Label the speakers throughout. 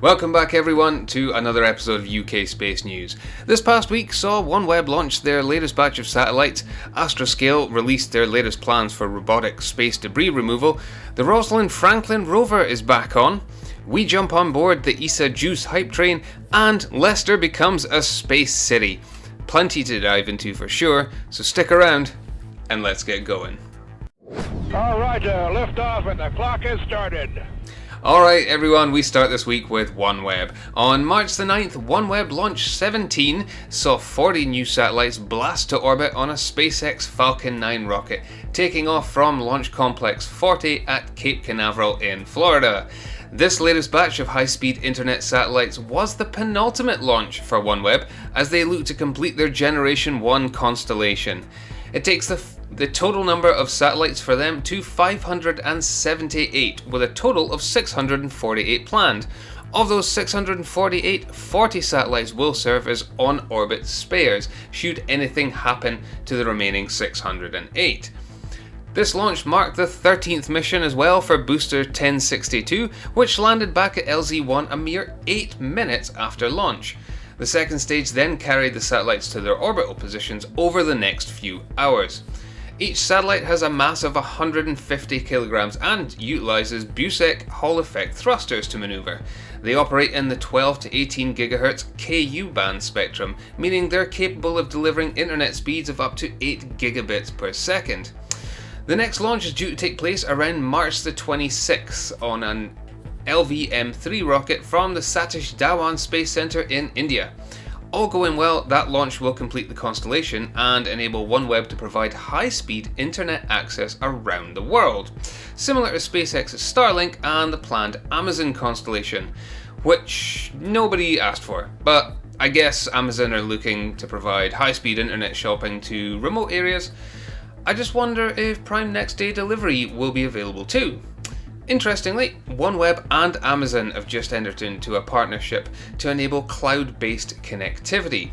Speaker 1: Welcome back everyone to another episode of UK Space News. This past week saw OneWeb launch their latest batch of satellites, Astroscale released their latest plans for robotic space debris removal, the Rosalind Franklin rover is back on, we jump on board the ESA JUICE hype train, and Leicester becomes a space city. Plenty to dive into for sure, so stick around and let's get going.
Speaker 2: Alright, lift off and the clock has started.
Speaker 1: Alright everyone, we start this week with OneWeb. On March the 9th, OneWeb Launch 17 saw 40 new satellites blast to orbit on a SpaceX Falcon 9 rocket, taking off from Launch Complex 40 at Cape Canaveral in Florida. This latest batch of high-speed internet satellites was the penultimate launch for OneWeb as they look to complete their Generation 1 constellation. It takes the total number of satellites for them to 578, with a total of 648 planned. Of those 648, 40 satellites will serve as on-orbit spares, should anything happen to the remaining 608. This launch marked the 13th mission as well for Booster 1062, which landed back at LZ-1 a mere 8 minutes after launch. The second stage then carried the satellites to their orbital positions over the next few hours. Each satellite has a mass of 150 kilograms and utilizes Busek Hall effect thrusters to maneuver. They operate in the 12 to 18 GHz Ku band spectrum, meaning they're capable of delivering internet speeds of up to 8 gigabits per second. The next launch is due to take place around March the 26th on an LV-M3 rocket from the Satish Dhawan Space Center in India. All going well, that launch will complete the constellation and enable OneWeb to provide high-speed internet access around the world, similar to SpaceX's Starlink and the planned Amazon constellation, which nobody asked for, but I guess Amazon are looking to provide high-speed internet shopping to remote areas. I just wonder if Prime Next Day delivery will be available too. Interestingly, OneWeb and Amazon have just entered into a partnership to enable cloud-based connectivity.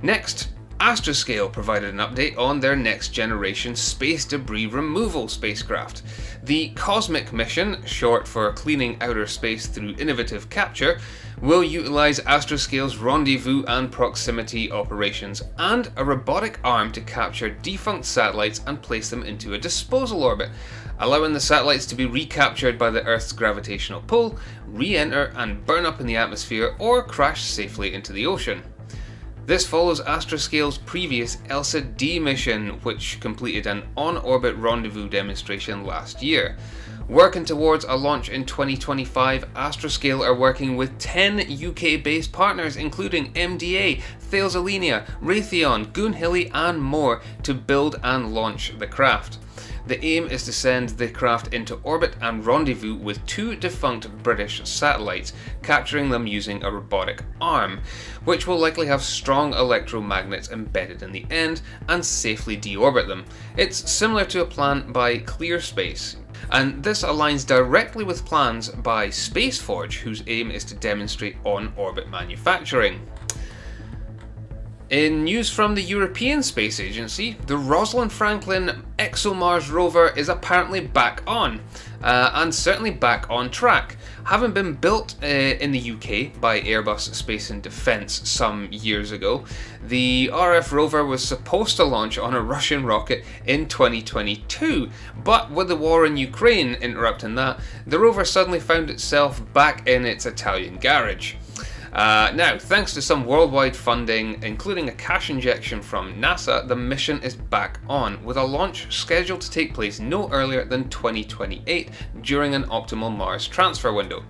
Speaker 1: Next, Astroscale provided an update on their next-generation space debris removal spacecraft. The COSMIC mission, short for Cleaning Outer Space Through Innovative Capture, will utilize Astroscale's rendezvous and proximity operations and a robotic arm to capture defunct satellites and place them into a disposal orbit, allowing the satellites to be recaptured by the Earth's gravitational pull, re-enter and burn up in the atmosphere or crash safely into the ocean. This follows Astroscale's previous ELSA D mission, which completed an on-orbit rendezvous demonstration last year. Working towards a launch in 2025, Astroscale are working with 10 UK-based partners including MDA, Thales Alenia, Raytheon, Goonhilly and more to build and launch the craft. The aim is to send the craft into orbit and rendezvous with 2 defunct British satellites, capturing them using a robotic arm, which will likely have strong electromagnets embedded in the end and safely deorbit them. It's similar to a plan by ClearSpace, and this aligns directly with plans by SpaceForge, whose aim is to demonstrate on-orbit manufacturing. In news from the European Space Agency, the Rosalind Franklin ExoMars rover is apparently back on, and certainly back on track. Having been built in the UK by Airbus Space and Defence some years ago, the RF rover was supposed to launch on a Russian rocket in 2022, but with the war in Ukraine interrupting that, the rover suddenly found itself back in its Italian garage. Now, thanks to some worldwide funding, including a cash injection from NASA, the mission is back on, with a launch scheduled to take place no earlier than 2028 during an optimal Mars transfer window.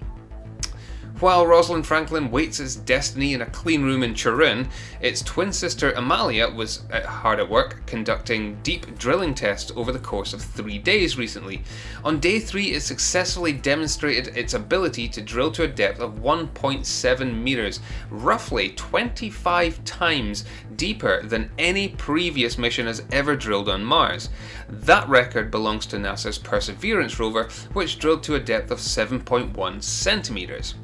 Speaker 1: While Rosalind Franklin waits its destiny in a clean room in Turin, its twin sister Amalia was hard at work conducting deep drilling tests over the course of 3 days recently. On day 3, it successfully demonstrated its ability to drill to a depth of 1.7 meters, roughly 25 times deeper than any previous mission has ever drilled on Mars. That record belongs to NASA's Perseverance rover, which drilled to a depth of 7.1 centimeters.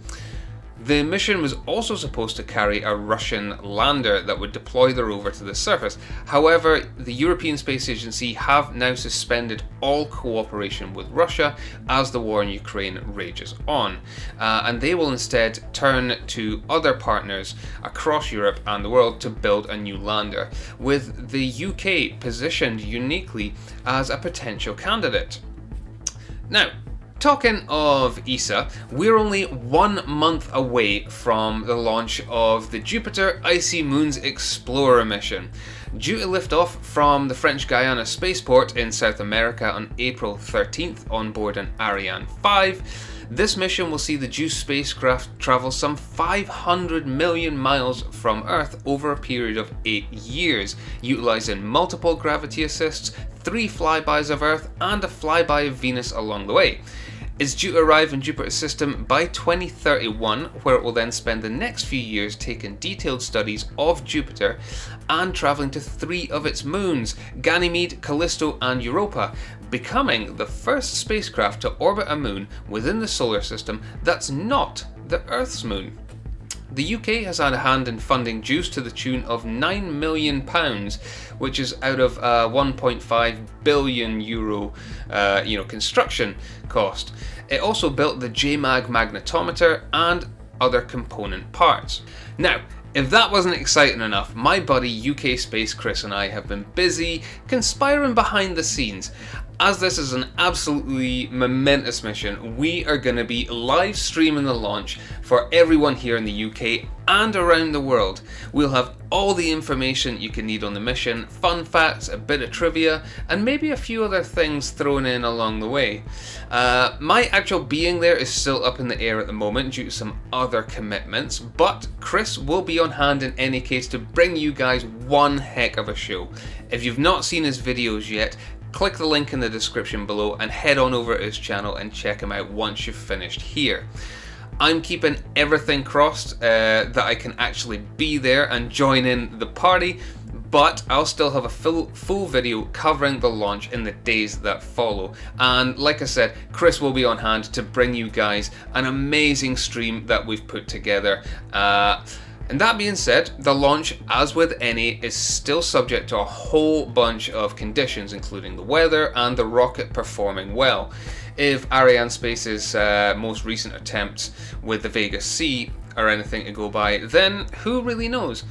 Speaker 1: The mission was also supposed to carry a Russian lander that would deploy the rover to the surface. However, the European Space Agency have now suspended all cooperation with Russia as the war in Ukraine rages on, and they will instead turn to other partners across Europe and the world to build a new lander, with the UK positioned uniquely as a potential candidate. Now, talking of ESA, we're only 1 month away from the launch of the Jupiter Icy Moons Explorer mission. Due to lift off from the French Guiana spaceport in South America on April 13th on board an Ariane 5, this mission will see the JUICE spacecraft travel some 500 million miles from Earth over a period of 8 years, utilising multiple gravity assists, 3 flybys of Earth and a flyby of Venus along the way. It's due to arrive in Jupiter's system by 2031, where it will then spend the next few years taking detailed studies of Jupiter and travelling to 3 of its moons, Ganymede, Callisto and Europa, becoming the first spacecraft to orbit a moon within the solar system that's not the Earth's moon. The UK has had a hand in funding JUICE to the tune of £9 million, which is out of a €1.5 billion construction cost. It also built the JMAG magnetometer and other component parts. Now, if that wasn't exciting enough, my buddy UKSpaceChris and I have been busy conspiring behind the scenes. As this is an absolutely momentous mission, we are going to be live streaming the launch for everyone here in the UK and around the world. We'll have all the information you can need on the mission, fun facts, a bit of trivia, and maybe a few other things thrown in along the way. My actual being there is still up in the air at the moment due to some other commitments, but Chris will be on hand in any case to bring you guys one heck of a show. If you've not seen his videos yet, click the link in the description below and head on over to his channel and check him out once you've finished here. I'm keeping everything crossed that I can actually be there and join in the party, but I'll still have a full video covering the launch in the days that follow. And like I said, Chris will be on hand to bring you guys an amazing stream that we've put together. And that being said, the launch, as with any, is still subject to a whole bunch of conditions, including the weather and the rocket performing well. If Arianespace's most recent attempts with the Vega C are anything to go by, then who really knows?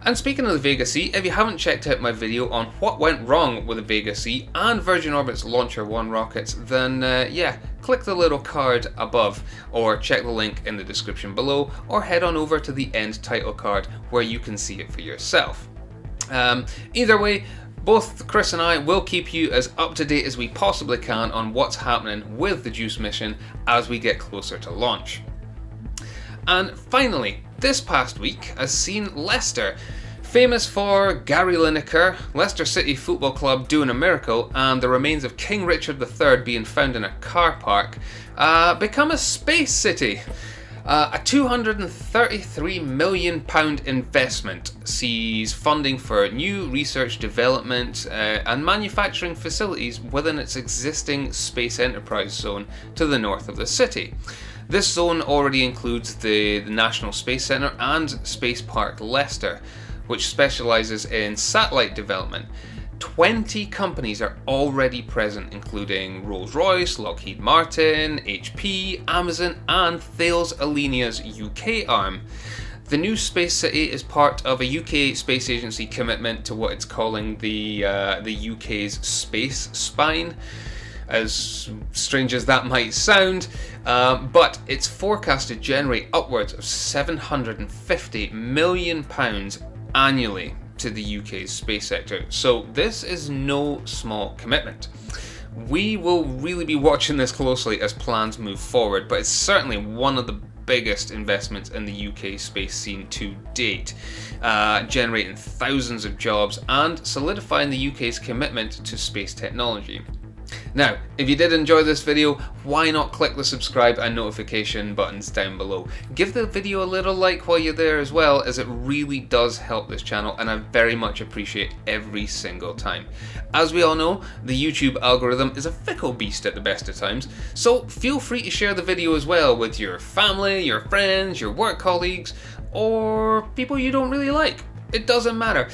Speaker 1: And speaking of the Vega C, if you haven't checked out my video on what went wrong with the Vega C and Virgin Orbit's Launcher 1 rockets, then click the little card above, or check the link in the description below, or head on over to the end title card where you can see it for yourself. Either way, both Chris and I will keep you as up to date as we possibly can on what's happening with the JUICE mission as we get closer to launch. And finally, this past week has seen Leicester, famous for Gary Lineker, Leicester City Football Club doing a miracle, and the remains of King Richard III being found in a car park, become a space city. A £233 million investment sees funding for new research, development and manufacturing facilities within its existing space enterprise zone to the north of the city. This zone already includes the National Space Centre and Space Park Leicester, which specialises in satellite development. 20 companies are already present, including Rolls-Royce, Lockheed Martin, HP, Amazon and Thales Alenia's UK arm. The new space city is part of a UK space agency commitment to what it's calling the UK's space spine. As strange as that might sound, but it's forecast to generate upwards of £750 million annually to the UK's space sector. So this is no small commitment. We will really be watching this closely as plans move forward, but it's certainly one of the biggest investments in the UK space scene to date, generating thousands of jobs and solidifying the UK's commitment to space technology. Now, if you did enjoy this video, why not click the subscribe and notification buttons down below. Give the video a little like while you're there as well, as it really does help this channel, and I very much appreciate every single time. As we all know, the YouTube algorithm is a fickle beast at the best of times, so feel free to share the video as well with your family, your friends, your work colleagues, or people you don't really like. It doesn't matter.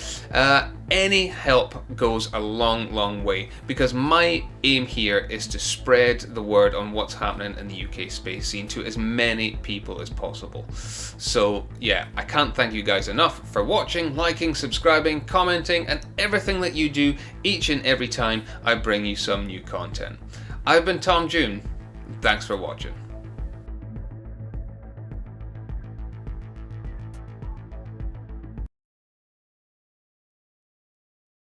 Speaker 1: Any help goes a long way, because my aim here is to spread the word on what's happening in the UK space scene to as many people as possible. So yeah, I can't thank you guys enough for watching, liking, subscribing, commenting, and everything that you do each and every time I bring you some new content. I've been Tom June. Thanks for watching.